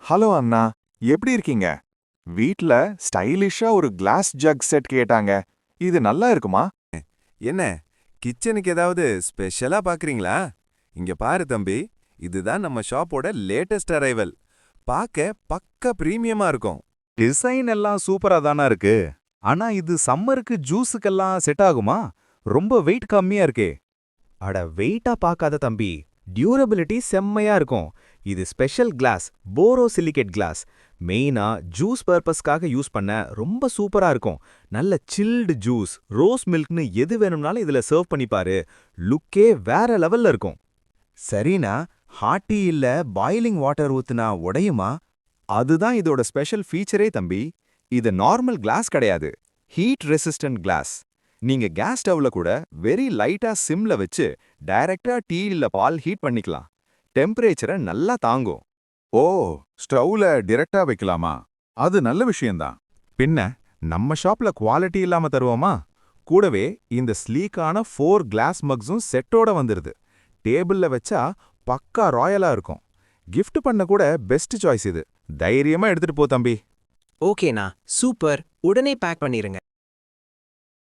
Hello அண்ணா, எப்படி இருக்கீங்க? வீட்ல ஸ்டைலிஷா ஒரு கிளாஸ் ஜக் செட் கேட்டாங்க. இது நல்லா இருக்குமா? என்ன கிச்சனுக்கு ஏதாவது ஸ்பெஷலா பாக்குறீங்களா? இங்க பாரு தம்பி, இதுதான் நம்ம ஷாப்போட லேட்டஸ்ட் அரைவல். பார்க்க பக்கா பிரீமியமா இருக்கும். டிசைன் எல்லாம் சூப்பரா தானா இருக்கு. ஆனா இது சம்மருக்கு ஜூஸுக்கெல்லாம் செட் ஆகுமா? ரொம்ப வெயிட் கம்மியா இருக்கே. அட வெயிட்டா பார்க்காத தம்பி, டியூரபிலிட்டி செம்மையா இருக்கும். இது ஸ்பெஷல் கிளாஸ், போரோசிலிகேட் கிளாஸ். மெயினா ஜூஸ் பர்பஸ்க்காக யூஸ் பண்ண ரொம்ப சூப்பரா இருக்கும். நல்ல சில்டு ஜூஸ், ரோஸ் மில்க்னு எது வேணும்னாலும் இதுல சர்வ் பண்ணி பாரு. லுக்கே வேற லெவல்ல இருக்கும். சரிண்ணா, ஹாட் டீ இல்ல பாயிலிங் வாட்டர் ஊத்துனா உடையுமா? அதுதான் இதோட ஸ்பெஷல் ஃபீச்சரே தம்பி. இது நார்மல் கிளாஸ் கிடையாது. Heat resistant glass. நீங்க கேஸ் ஸ்டவ்ல கூட வெரி லைட்டா சிம்ல வச்சு டைரக்டா டீ இல்ல பால் ஹீட் பண்ணிக்கலாம். டெம்பரேச்சரை நல்லா தாங்கும். ஓ, ஸ்டவ்ல டிரெக்டா வைக்கலாமா? அது நல்ல விஷயம்தான். பின்ன நம்ம ஷாப்ல குவாலிட்டி இல்லாம தருவோமா? கூடவே இந்த ஸ்லீக்கான 4 கிளாஸ் மக்ஸும் செட்டோட வந்துருது. டேபிள்ல வச்சா பக்கா ராயலா இருக்கும். கிஃப்ட் பண்ண கூட பெஸ்ட் சாய்ஸ் இது. தைரியமா எடுத்துட்டு போ தம்பி. ஓகேண்ணா, சூப்பர். உடனே பேக் பண்ணிருங்க.